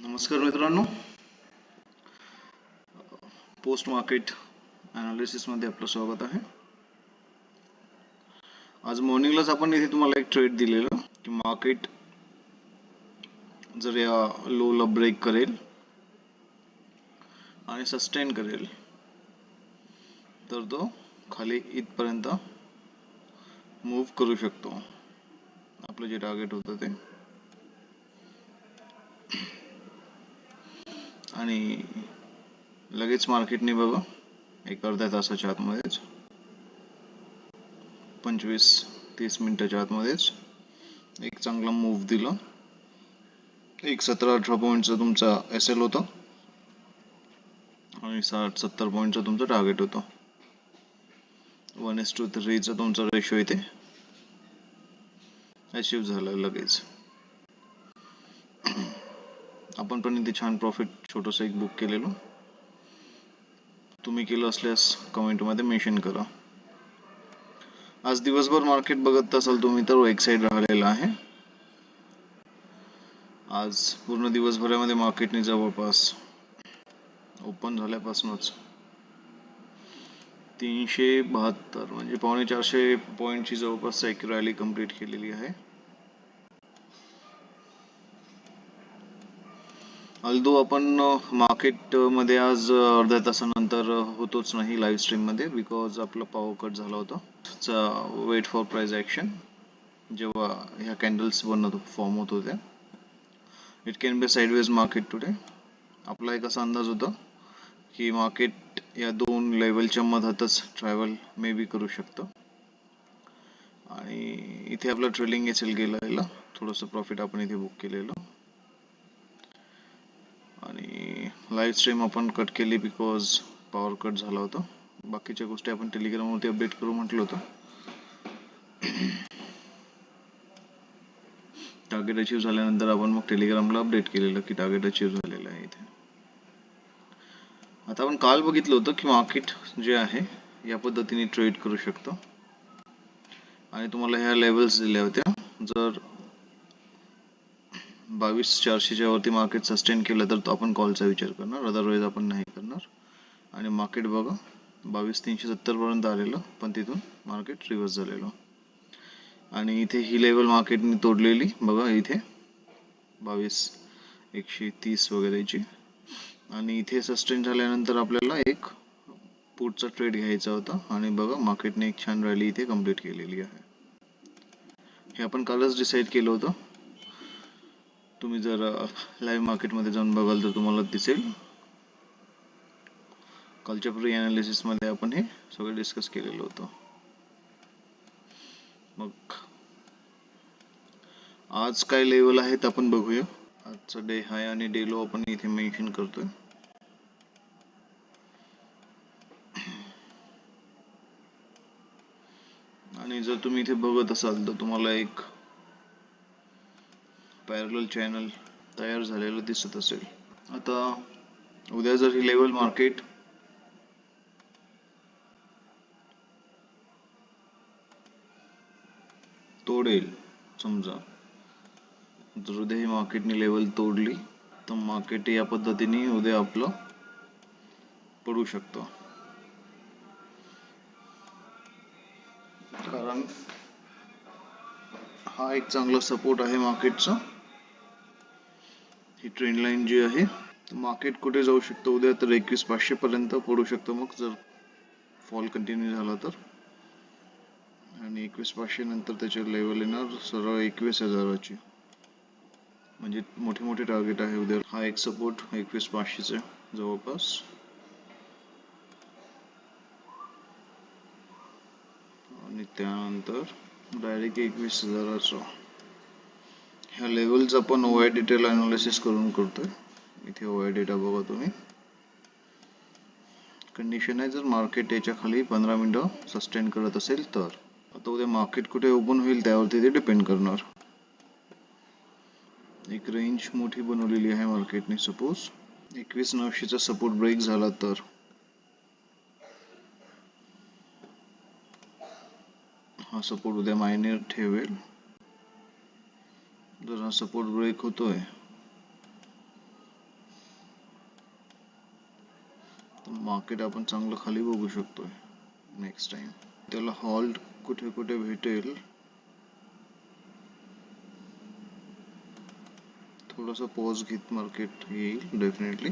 नमस्कार मित्रांनो, post market analysis मध्ये आपलं स्वागत आहे. आज मॉर्निंगलाच आपण इथे तुम्हाला एक ट्रेड दिलेलं की मार्केट जर या लोला ब्रेक करेल आणि सस्टेन करेल तर तो खाली इथपर्यंत मूव्ह करू शकतो. आपलं जे टार्गेट होतं ते, आणि लगेच मार्केटने बघा एक अर्ध्या तासाच्या आतमध्येच 25-30 मिनिटाच्या आतमध्येच एक चांगला मूव्ह दिला. एक 17-18 पॉईंटचा तुमचा SL होता आणि 60-70 पॉईंटचा तुमचा टार्गेट होता. 1:3 चा तुमचा रेशो इथे अचीव झाला लगेच. आपण पण इथे छान प्रॉफिट छोटंसं एक बुक केलेलं. तुम्ही केलं असल्यास कमेंट मध्ये मेन्शन करा. आज दिवसभर मार्केट बघत असाल तुम्ही तर एक साइड राहिलेला आहे. आज पूर्ण दिवसभरामध्ये मार्केटने जवळपास ओपन झाल्यापासूनच 372 म्हणजे 450 पॉईंटची जवळपास एक रॅली कंप्लीट केलेली आहे. अल्दो आपण मार्केट मध्ये आज अर्ध्या तासानंतर होतोच नाही लाईव्ह स्ट्रीम मध्ये, बिकॉज आपला पॉवर कट झाला होता. वेट फॉर प्राइस ऍक्शन जेव्हा ह्या कॅन्डल्स फॉर्म होत होत्या. It can be sideways market today. आपला एक असा अंदाज होता की मार्केट या दोन लेवलच्या मधातच ट्रॅव्हल मे बी करू शकतं, आणि इथे आपलं ट्रेलिंग एसएल गेलेलं, थोडंसं प्रॉफिट आपण इथे बुक केलेलं, आणि लाईव्ह स्ट्रीम आपण कट केली बिकॉज पॉवर कट झाला होता. बाकीच्या गोष्टी आपण टेलिग्रामवरती अपडेट करू म्हटलं होतं. टार्गेट अचीव झाल्यानंतर आपण मग टेलिग्रामला अपडेट केलेलं की टार्गेट अचीव झालेलं आहे इथे. आता आपण काल बघितलं होतं की मार्केट जे आहे या पद्धतीने ट्रेड करू शकतो, आणि तुम्हाला ह्या लेवल्स दिल्या होत्या. जर 22,400च्या वरती मार्केट सस्टेन केलं तर तो आपण कॉलचा विचार करणार, अदरवाईज आपण नाही करणार. आणि मार्केट बघा 22,370 पर्यंत आलेलं, पण तिथून मार्केट रिव्हर्स झालेलं, आणि इथे ही लेवल मार्केटने तोडलेली बघा इथे 22,130 वगैरेची. आणि इथे सस्टेन झाल्यानंतर आपल्याला एक पुढचा ट्रेड घ्यायचा होता, आणि बघा मार्केटने एक छान रॅली इथे कंप्लीट केलेली आहे. हे आपण कालच डिसाईड केलं होतं. तुम्ही जर लाईव्ह मार्केटमध्ये जाऊन बघाल तर तुम्हाला दिसेल. कालच्या प्री अनालिसिस मध्ये आपण हे सगळं डिस्कस केलेलं होतं. मग आज काय लेवल आहेत आपण बघूया. आजचा डे हाय आणि डे लो आपण इथे मेन्शन करतोय. आणि जर तुम्ही इथे बघत असाल तर तुम्हाला एक पॅरलल चॅनल तयार झालेलं दिसत असेल. आता उद्या जर ही लेवल मार्केट तोडेल, समजा जर उद्या ही मार्केटने लेवल तोडली तर मार्केट या पद्धतीने उद्या आपलं पडू शकतं. कारण हा एक चांगला सपोर्ट आहे मार्केटचा. ही ट्रेंड लाईन जी आहे, मार्केट कुठे जाऊ शकतं उद्या तर 21,500 पर्यंत पडू शकतं. मग जर फॉल कंटिन्यू झाला तर, आणि 21,500 नंतर त्याचे लेवल येणार सरळ 21,000ची. म्हणजे मोठे मोठे टार्गेट आहे उद्या. हा एक सपोर्ट 21,500 जवळपास, आणि त्यानंतर डायरेक्ट 21,000चा. ह्या लेवलचा आपण ओआय डिटेल अनालिसिस करून करतोय. इथे ओआय डेटा बघा तुम्ही. कंडिशन आहे जर मार्केट याच्या खाली 15 मिनिटं सस्टेन करत असेल तर. आता उद्या मार्केट कुठे ओपन होईल त्यावरती ते डिपेंड करणार. एक रेंज मोठी बनवलेली आहे मार्केटने. सपोज 21,900चा सपोर्ट ब्रेक झाला तर हा सपोर्ट उद्या मायनर ठेवेल. जर हा सपोर्ट ब्रेक होतोय मार्केट आपण चांगलं खाली बघू शकतोय नेक्स्ट टाइम. त्याला हॉल्ट कुठे कुठे भेटेल, थोडंसं पॉज घेत मार्केट येईल डेफिनेटली.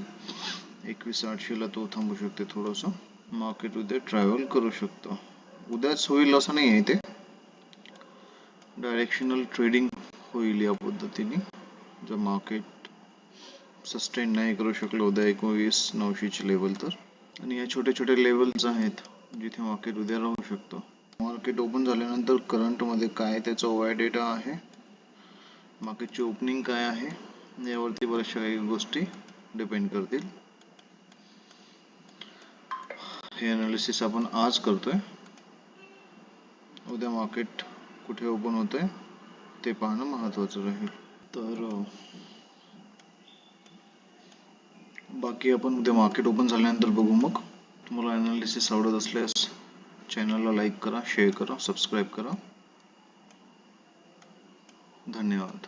21,800 ला तो थांबू शकते. थोडंसं मार्केट उद्या ट्रॅव्हल करू शकतो. उद्याच होईल असं नाही आहे, ते डायरेक्शनल ट्रेडिंग होईल या पद्धतीने. जर मार्केट सस्टेन नाही करू शकलं उद्या 19,900 लेवल तर, आणि या छोटे छोटे लेवल्स आहेत जिथे मार्केट उद्या राहू शकतो. मार्केट ओपन झाल्यानंतर करंटमध्ये काय त्याचा ओआय डेटा आहे, मार्केटची ओपनिंग काय आहे, यावरती बऱ्याचशा काही गोष्टी डिपेंड करतील. हे अनालिसिस आपण आज करतोय. उद्या मार्केट कुठे ओपन होतंय ते पाहणं महत्त्वाचं राहील. तर बाकी आपण उद्या मार्केट ओपन झाल्यानंतर बघू. मग तुम्हाला अनालिसिस आवडत असल्यास चॅनलला लाईक करा, शेअर करा, सबस्क्राईब करा. धन्यवाद.